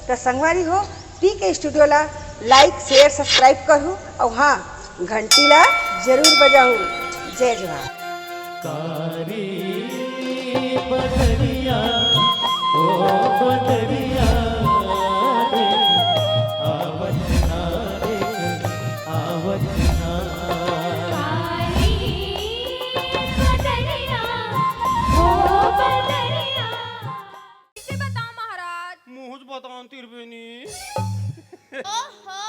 तो संगवारी हो पी के स्टूडियो ला लाइक शेयर सब्सक्राइब करूँ और हाँ घंटी ला जरूर बजाऊँ। जय जवाहर। कारी बदरिया ओ बदरिया रे आवत ना रे आवत ना। कारी बदरिया ओ बदरिया। इसे बताओ महाराज। मुझ बताऊं तिरबेनी। ओहो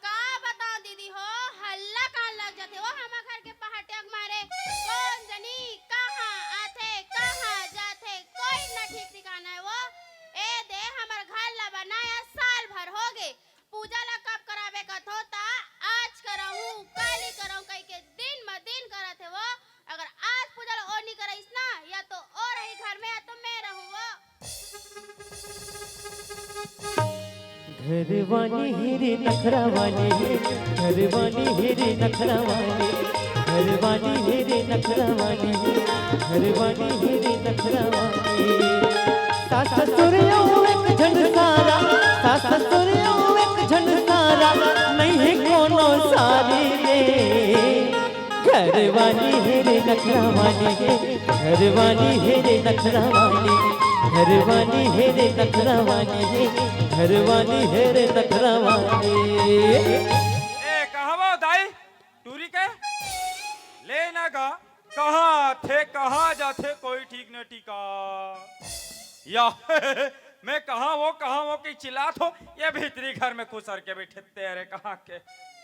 का बताओ दीदी हो हल्ला का लग जाते हो हम घर के पहाटिया मारे कौन जनी कहां आथे कहां जाथे कोई न ठीक ठिकाना है वो। ए दे हमर घर ला बनाया साल भर हो गए पूजा ला कब करावे का होता आज कराऊं कल ही कराऊं कह के दिन म दिन करत है वो। अगर आज पूजा ला और नहीं कराइस ना या तो और रही घर में या तो मैं रहूं वो। घरवाली हेरे नखरा वाली घरवाली हेरे नखरा वाली घरवाली हेरे नखरा वाली घरवाली हेरे नखरा वाली। सास ससुर एक झंड सारा सास ससुर एक झंड सारा नहीं है कोनो सारी रे। घरवाली हेरे नखरा वाली घरवाली हेरे नखरा वाली घरवाली हेरे नखरा वाली घरवाली हेरे नखरा वाली। ए कहां दाई टूरी के लेना का कहां थे कहां जाथे कोई ठीक न टिका या मैं कहां वो की चिल्लात हो ये भीतरी घर में कुसर के बैठे तेरे कहां के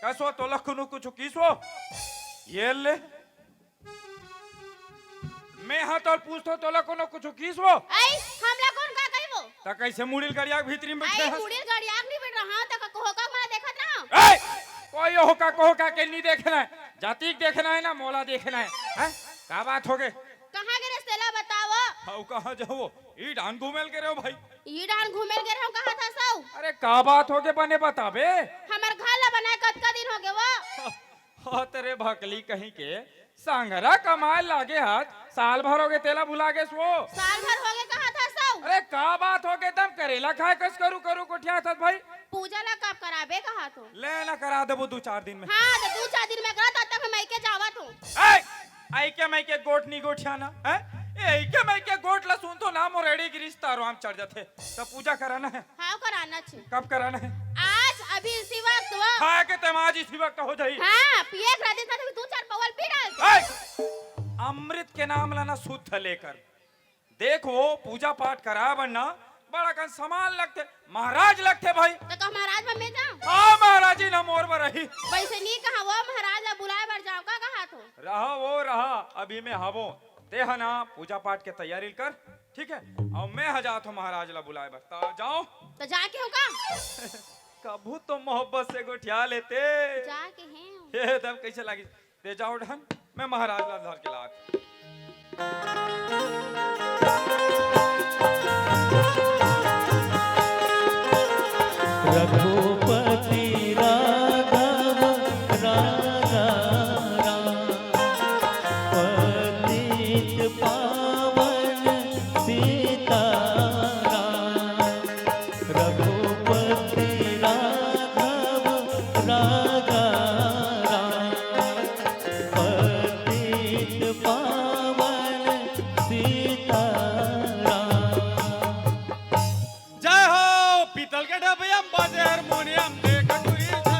कसो तो लखनु कुछ किसो ये ले मैं हाथ और पूछतो तो लखनु कुछ किसो आई हमला कौन का कहिबो त कैसे मुड़िल गड़िया भीतरी में बैठे आई हस मुड़िल गाड़ियाक नहीं बैठ रहा तक कोहका मला देखत ना। ए कोई होका के नहीं देखना है जाति देखना है ना मोला देखना है हैं का बात हो गए कहां के रस्तेला बताओ हाउ कहां जाओ ई डान घूमेल के रहो भाई ई डान घूमेल गे रहूं कहा था सौ। अरे का बात हो गए बने बताबे हमर घर ला बनाए कतका दिन हो गए वो। हाँ तेरे भकली कहीं के सांगरा कमाल लागे हाथ साल भर हो गए तेला भुला गए सो साल भर हो गए कहा था सौ। अरे का बात हो गए दम करेला खाए कस करू कोठिया था भाई पूजा ला कब कराबे कहा तो ले ना करा देबो 2-4 दिन में। हां तो 2-4 दिन में करा तब तक मैं के जावत हूं। ए आई के मैं के गोट नी गोठियाना हैं ए के मैं के गोट ला सुन तो नाम और रेडी की रिश्ता आराम चढ़ जाते तब पूजा कराना है। हां कराना छे कब कराना है आज अभी इसी वक्त वो खाए के तमाज इसी वक्त हो जाई। हां पिए रात था 2-4 पवल पी डाल अमृत के नाम लाना शुद्ध लेकर देखो पूजा पाठ करा बनना बड़ा कन समान लगते महाराज लगते भाई तो कह महाराज में मैं जाऊं। हाँ महाराजी ना मोर पर रही वैसे नहीं कहा वो महाराज ला बुलाए बर जाओ का कहा तो रहा वो रहा अभी मैं हवो ते है ना पूजा पाठ के तैयारी कर ठीक है और मैं हजात हूँ महाराज ला बुलाए बर जाओ तो जाके होगा कभू तो मोहब्बत से गोठिया लेते जाके हैं ये दम कैसे लगी दे जाओ ढन मैं महाराज ला धर के लात रघुपति राघव राजा राम पतित पावन सीताराम। रघुपति राघव राजा राम पतित पावन सीताराम। जय हो पीतल के डबियम बाजे हारमोनियम देख टूरी झल्ला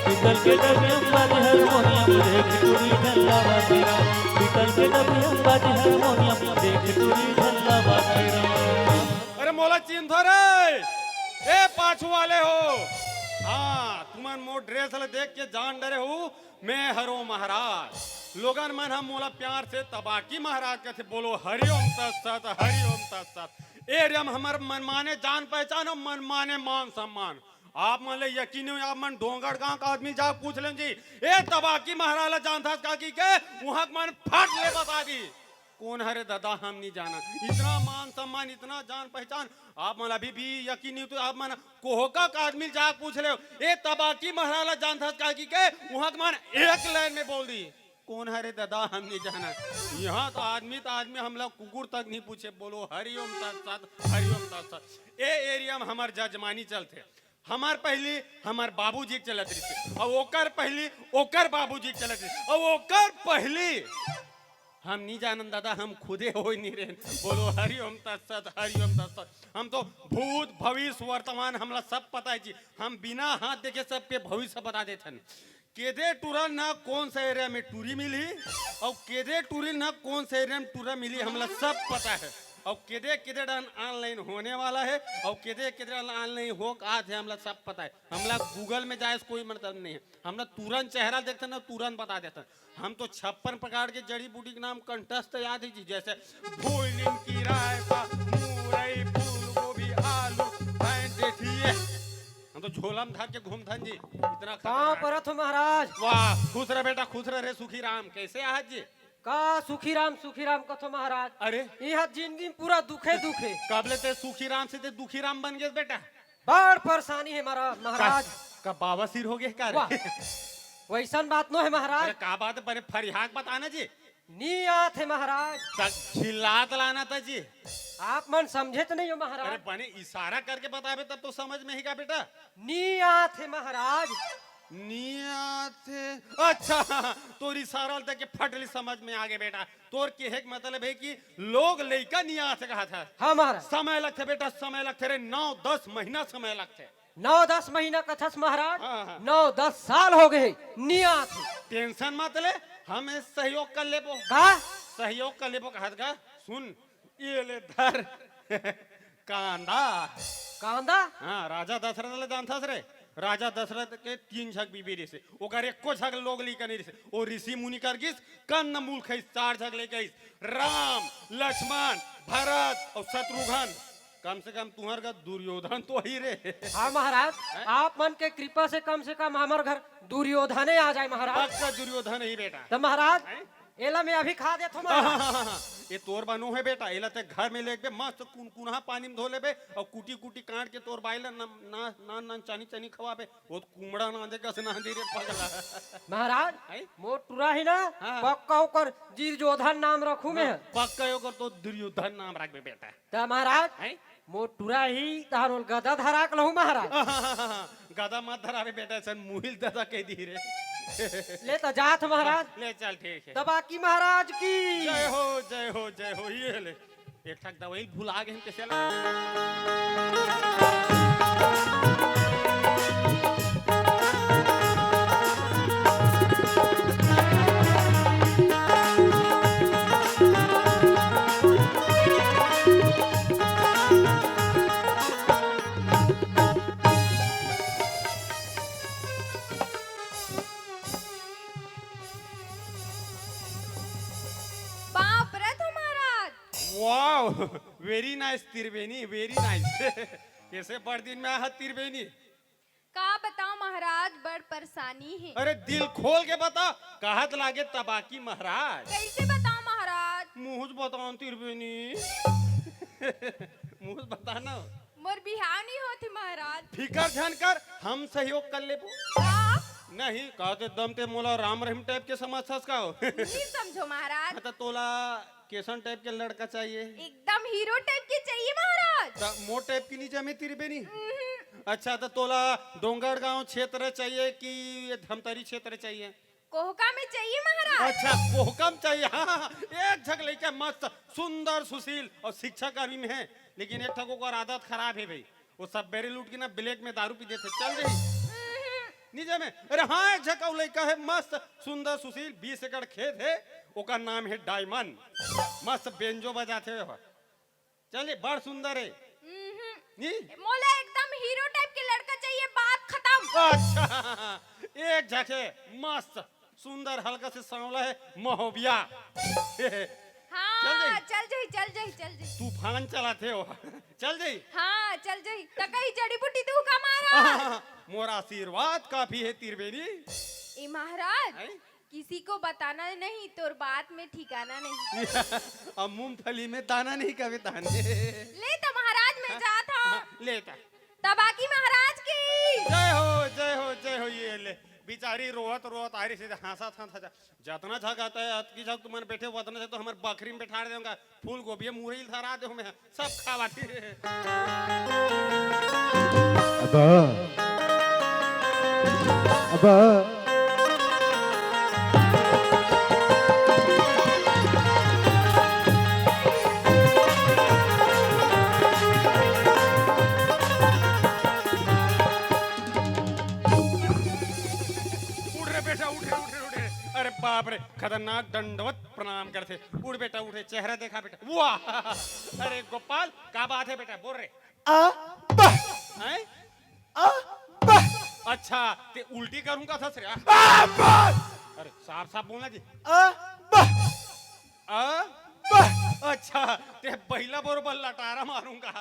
पीतल के डबियम बाजे हारमोनियम देख टूरी झल्ला बाजेरा पीतल के डबियम बाजे हारमोनियम देख टूरी झल्ला बाजेरा। अरे मोला चिंधो रे ए पाछू वाले हो हाँ तुमन मोर ड्रेस ले देख के जान डरे हो मैं हरो महाराज लोगन मन हम मोला प्यार से तबाकी महाराज के थे बोलो हरिओम तत्सत हरिओम तत्सत एरियम हमर मन माने जान पहचान और मन माने मान सम्मान आप मन ले यकीन हो आप मन डोंगड़ गांव का आदमी जा पूछ लें जी ए तबाकी महाराज ला जान था काकी के वहां मन फट ले बता दी कौन हरे दादा हम नहीं जाना इतना मान सम्मान इतना जान पहचान आप मन अभी भी यकीन नहीं तो आप मन कोहका का आदमी जा पूछ ले ए तबाकी महाराज ला जान था काकी के वहां मन एक लाइन में बोल दी कौन है रे दादा, हम नहीं जाना। यहाँ तो आदमी हम लोग कुकुर तक नहीं पूछे, बोलो हरिओम तत्सत, हरिओम तत्सत। ए एरिया में हमार जजमानी चलते, हमार पहली हमार बाबूजी के चलत रही, और ओकर पहली ओकर बाबूजी के चलत रही, और ओकर पहली हम नहीं जानन दादा, हम खुदे हो नहीं रहे। बोलो हरिओम तत्सत, हरिओम तत्सत। हम तो भूत भविष्य वर्तमान हमला सब पता है जी, हम बिना हाथ देखे सबके भविष्य बता देते हैं। केदे टूरा ना कौन सा एरिया में टूरी मिली, और केदे टूरी ना कौन सा एरिया में टूरा मिली, हमला सब पता है। और केदे केदे ऑनलाइन होने वाला है, और केदे केदे ऑनलाइन हो कहा थे, हमला सब पता है। हमला गूगल में जाए कोई मतलब नहीं है, हमला तुरंत चेहरा देखते ना तुरंत बता देते। हम तो 56 प्रकार के जड़ी बूटी के नाम कंठस्थ याद है जी, जैसे फूल की रायता, मुरई, फूल गोभी, आलू, देखिए हम तो झोला में धर के घूमथन जी, इतना कहाँ परत हो महाराज? वाह, खुश रह बेटा, खुश रह रे सुखी राम। कैसे आज जी? का सुखी राम कथो महाराज? अरे यह जिंदगी में पूरा दुखे दुखे। कब लेते सुखी राम से ते दुखी राम बन गए बेटा? बड़ परेशानी है महाराज। का बाबा सिर हो गए का रे? वैसन बात नो है महाराज। अरे का बात बने फरिहाक बताना जी। नी आत है महाराज। झिल्लात लाना था जी। आप मन समझे तो नहीं हो अरे महाराज। बने इशारा करके बतावे तब तो समझ में ही का बेटा। नी आत है महाराज। नियत है, अच्छा तोर इशारा तक के फटली समझ में आ गए बेटा। तोर के है मतलब है कि लोग लड़का नियत कहा था। हाँ महाराज। समय लगते बेटा, समय लगते रे 9-10 महीना समय लगते। 9-10 महीना कथस महाराज। हाँ, हाँ। 9-10 साल हो गए नियत। टेंशन मत ले, हमें सहयोग कर ले। का सहयोग कर ले कहत का सुन, ये ले धर कांदा। कांदा? हाँ, राजा दशरथ ले जानता रे। राजा दशरथ के 3 झक बीबी रे से, ओकर एको झक लोग ली कनी रे से। ओ ऋषि मुनि कर गिस कन्न मूल खइस 4 झक ले गइस। राम, लक्ष्मण, भरत और शत्रुघ्न। कम से कम तुम्हार का दुर्योधन तो ही रे। हाँ महाराज, आप मन के कृपा से कम हमारे घर दुर्योधने आ जाए महाराज। पक्का दुर्योधन ही बेटा। तो महाराज एला में अभी खा देत हो महाराज। ये तोर बनो है बेटा, एला ते घर में लेके मस्त कुनकुना पानी में धो लेबे, और कुटी कुटी काट के तोर बाइला ना चानी खवाबे। वो कुमड़ा ना दे कस ना दे रे पगला। महाराज मोर टूरा ही ना। हाँ। पक्का ओकर दुर्योधन नाम रखू मैं। पक्का ओकर तो दुर्योधन नाम रखबे बेटा। तो महाराज मोर टूरा ही तहन गदा धरा के लहू महाराज। गदा मत धरावे बेटा, सन मुहिल दादा कह दी रे। ले तो जात महाराज। ले चल ठीक है। तो बाकी महाराज की जय हो जय हो जय हो। ये ले एक ठक दवाई भुला गए कैसे वेरी नाइस त्रिवेणी, वेरी नाइस। कैसे बड़ दिन में आया त्रिवेणी? का बताओ महाराज, बड़ परेशानी है। अरे दिल खोल के बता, कहत लागे तबाकी महाराज। कैसे बताओ महाराज? मुझ बताओ त्रिवेणी। मुझ बताना। मोर बिहाव नहीं होती महाराज। फिकर झन कर, हम सहयोग कर ले। नहीं कहते दम ते मोला राम रहीम टाइप के समझ का हो। नहीं समझो महाराज। तो तोला कैसन टाइप के लड़का चाहिए? एकदम हीरो टाइप के चाहिए महाराज। मोर टाइप की नहीं जमे त्रिवेणी? अच्छा तो तोला डोंगर गांव क्षेत्र चाहिए कि धमतरी क्षेत्र चाहिए? कोहका में चाहिए महाराज। अच्छा कोहकम चाहिए। हाँ, एक झक लेके मस्त सुंदर सुशील और शिक्षा कर्मी में है, लेकिन एक ठगों का आदत खराब है भाई। वो सब बेरी लूट के ना ब्लैक में दारू पी देते। चल रही नीचे में। अरे हाँ, एक झक लड़का है मस्त सुंदर सुशील, 20 एकड़ खेत है, ओका नाम है डायमंड। मस्त बेंजो बजाते हो। चलिए बड़ सुंदर है। मोला एकदम हीरो टाइप के लड़का चाहिए, बात खत्म। अच्छा एक झके मस्त सुंदर हल्का से सांवला है, महोबिया। हाँ चल जाई। तूफान चलाते हो। चल जाई। हाँ चल जाई। तो कहीं जड़ी बूटी तू का महाराज? मोर आशीर्वाद काफी है त्रिवेणी। ए महाराज किसी को बताना नहीं, तोर बात में ठिकाना नहीं। अब मूंगफली में दाना नहीं कभी ताने। ले तो महाराज मैं जाता। लेता तबाकी महाराज की जय हो जय हो जय हो। ये ले बिचारी रोवत रोवत आ रही से हंसा था जतना झक आता है अतकी झक तुमने बैठे वतना से तो हमारे बकरी में बैठा दूंगा फूल गोभी मुरई धरा दे मैं सब खावाती अब अब उठ रे बेटा उठ रे उठ रे उठ रे अरे बाप रे खतरनाक दंडवत प्रणाम करते उठ बेटा उठ रे चेहरा देखा बेटा वाह अरे गोपाल क्या बात है बेटा बोल रे हैं? अच्छा ते उल्टी करूंगा था रे अरे साफ साफ बोलना जी अच्छा ते पहिला बरोबर लटारा मारूंगा